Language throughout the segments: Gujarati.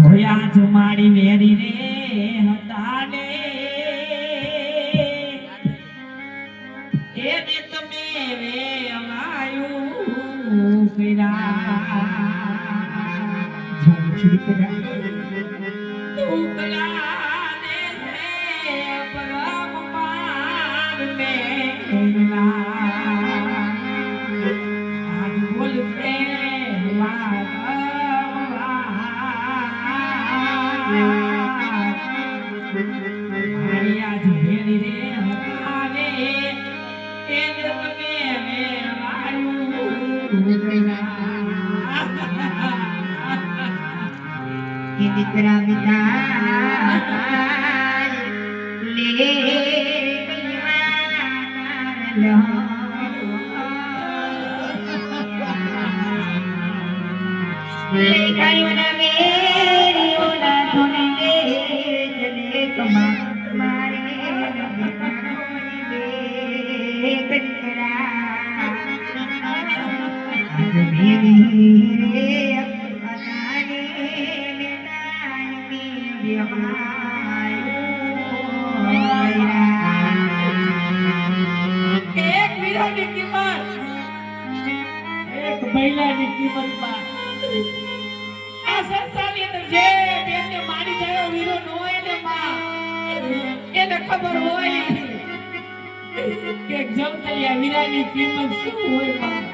હોયા જુમાડી વેરી રે હતાને એને તમે રે અમાયું કર્યા ઉકલાને સે પરમ માર મેલા આજ બોલતે દીકરા વિના લે ગાયોના મેરીઓના ધોને જલે કમા મારે દીકરા આજ મેરી રે એક વીરાની કિંમત એક મહિલાની કિંમતમાં આ સંસારની અંદર જે બેનને મારી જાય વીરો ન હોય ને માં એને ખબર હોય કે જવતલિયા વીરાની કિંમત શું હોય માં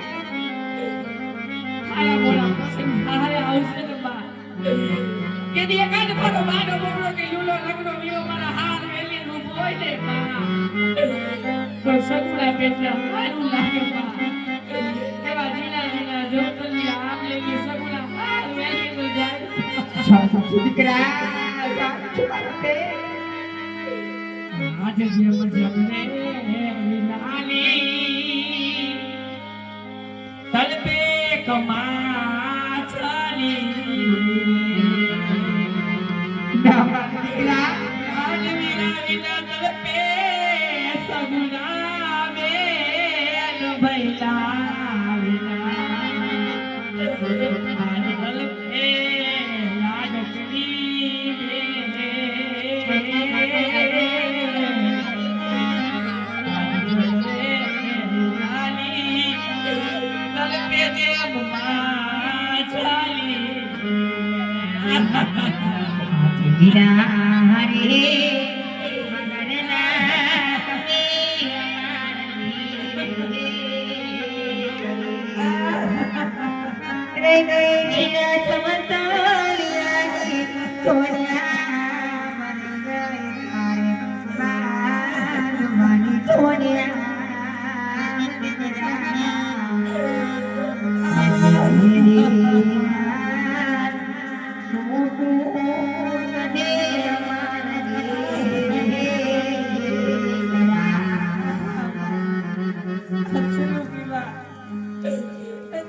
આયા બોલા પ્રસંગ હારે આવશે ને માં કે દી એકાદ પાડો બાડો બોલો કે લૂલો લગનો વીરો મારા હાર વેલી રૂપ હોય ને માં તો સગુણા પેટલા મારું લાગે માં એવા જીના જીના જવતલિયા આમ લેલી સગુણા હાર વેલી નું જાય દીકરા છુપાતે આજે જે મજમને વિનાલી તલપે કમા છાલી દીકરા આજ વીરા વિના તલપે સગુણા બેન ભૈલા વિના આજ તલપે લાડકડી વીરા હરે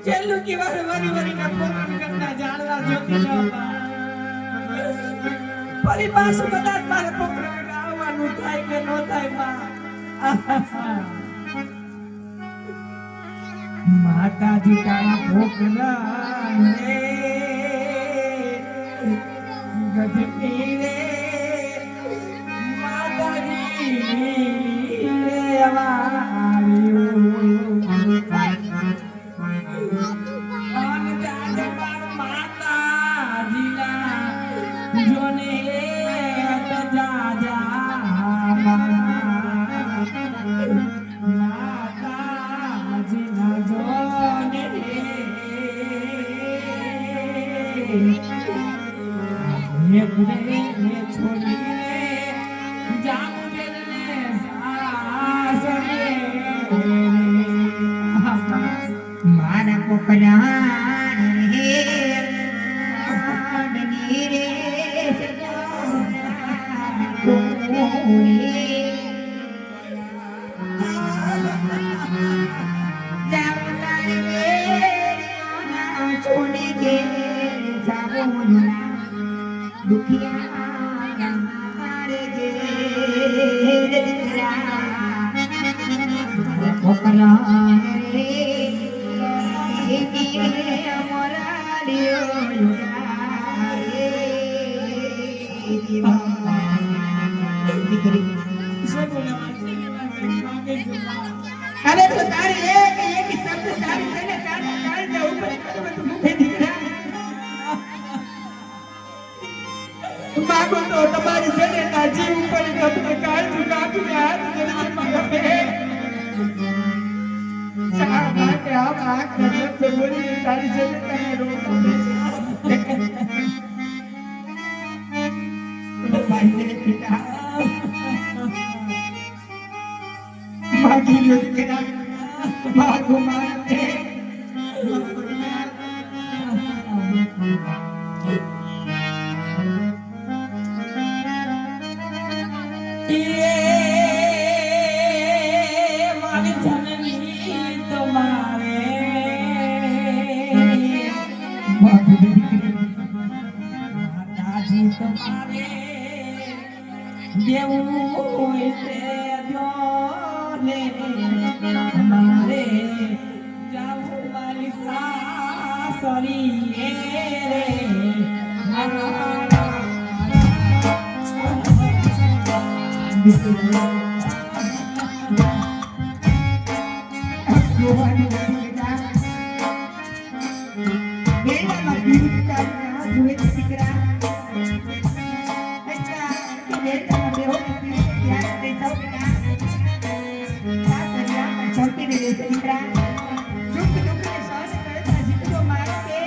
છેલ્લું કી વાર વારી ના પોકણ કરતા જાણવા જોતી જવા ફરી પાછું કદાચ મારે પોકણ કરતા આવવાનું થાય કે નો થાય માતાજી તારા પોકરા રે ગજની રે માતાજી રે આવ્યું મારા કોકલા દુખિયા મારે જે કોકરા રે એકી મોરાડીઓ યુડા રે દીકરી અરે તો તારી એક શબ્દ તારી તને કાઢ દે ઉપર તું મુખે દીકરા માગો તો તમારી જને ના જીવ ઉપર તમને કાઢું કાપી હાથ જને મારા બે શા માટે આમ આંખ શબ્દ બોલી તારી જને તને રોતા છે ભાઈ ને પિતા માગી લો દીકરા માગો મારતે મારી જનની તમારે માગો દીકરી માતાજી તમારે દેવું હોય તે ને મારે જાવું મારી સાસરી રે જોવાની દીકરા બેડામાં પીવું તારી જોઈ દીકરા અચ્છા કે બેડામાં બેહો પીવું ત્યાં દે સૌ બેટા સાસરિયામાં છોકરીને દેશે દીકરા સુખ દુઃખને સહન કરતા જીતવો મારે છે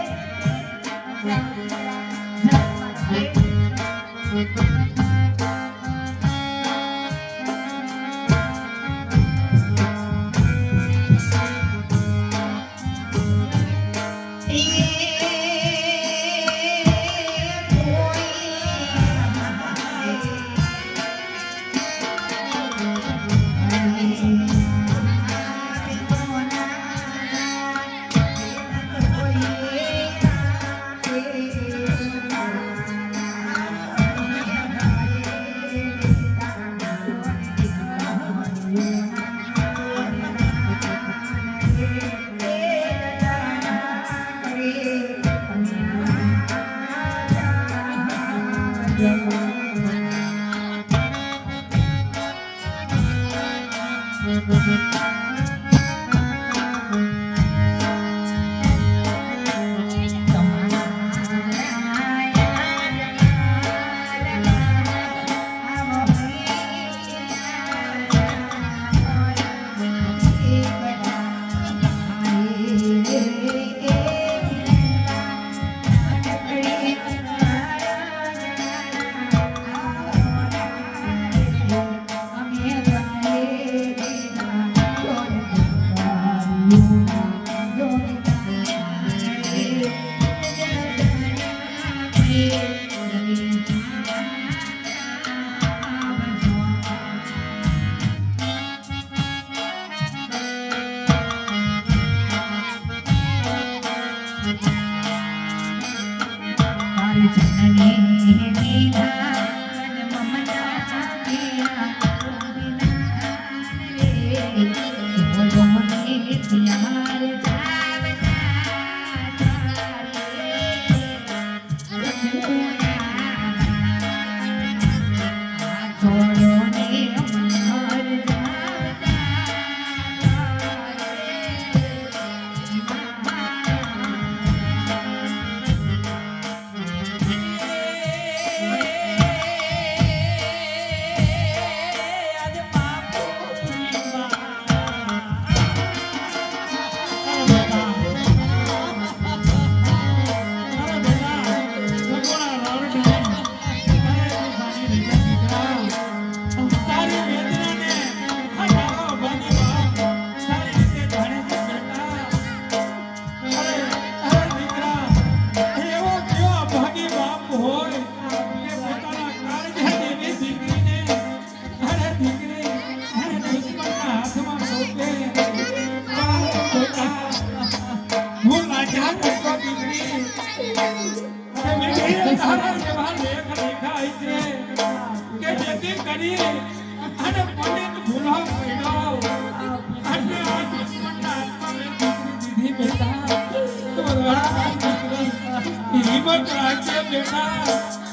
બેટા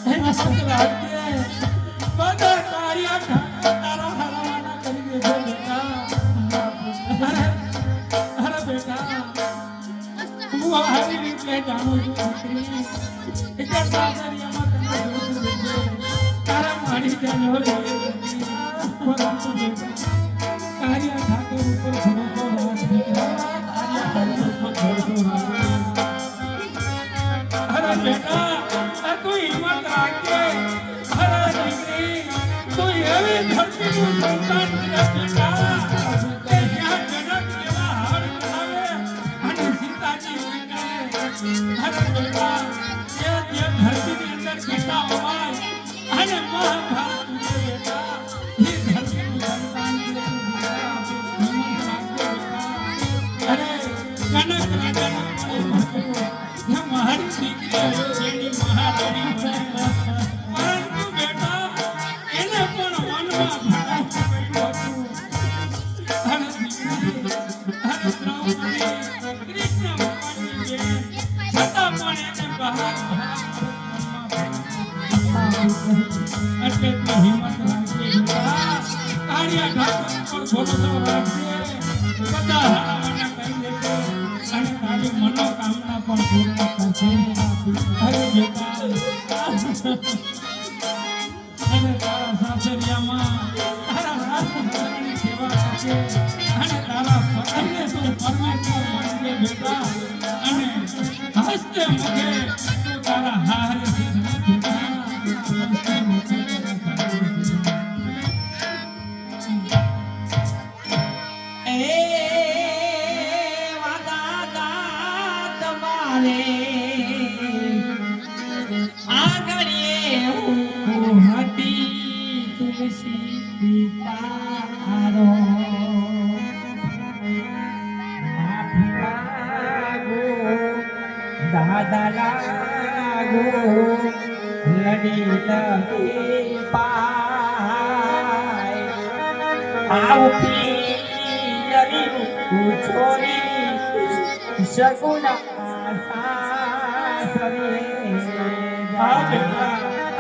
એના પત્ર આપજે બધા કાર્ય તારા હરાવાના કરી દેજો બેટા અરે બેટા હું હારી રીતે જાણું છું દીકરી એટલે સાગરિયામાં તને જોતું રહેજે તારા મારી જાણો પરંતુ બેટા કાર્ય ઠાકર ઉપર ભરોસો રાખજે કાર્ય ઠાકર ઉપર ભરોસો રાખજે અરે બેટા તું હિંમત રાખજે અરે દીકરી તું એવી ધરતીનું સંતાન છે બેટા કે જ્યાં જનક એવા હાર બનાવે અને સીતાજી વિચારે અરે બેટા જે ધરતીની અંદર પિતા હોય અને મહાભારત છે બેટા એ ધરતીનું સંતાન છે હિંમત રાખજે બેટા અરે કનક રાજાનો મારી દીકરી જેની મહારાણી બને પરંતુ બેટા એને પણ વનમાં ભણાવવું પડ્યું હતું અને દીકરી અને દ્રૌપદી કૃષ્ણ ભગવાનની બેન છતાં પણ એને બહાર એટલે તું હિંમત રાખજે બેટા કાર્ય ઠાકર ઉપર ભરોસો રાખજે બધા હરાવાના કરી દેજે અને તારી મનોકામના પણ પૂર્ણ થશે અરે બેટા અને તારા સાસરિયામાં તારા રાજકુમારની સેવા કરજે અને તારા પતિને તું પરમેશ્વર માનજે બેટા અને હસ્તે મુખે તું તારા હારે બેટા હસ્તે મુખે દાદા લાગો લડી લડી પાય આવતી યરી છોરી સગુના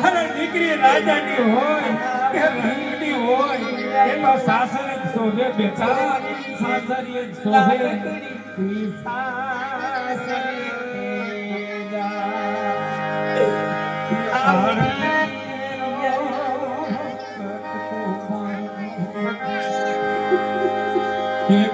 અરે દીકરી રાજાની હોય કે રંગની હોય એમાં સાસર જ શોભે બેટા સાસરી જ શોભે એક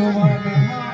વાર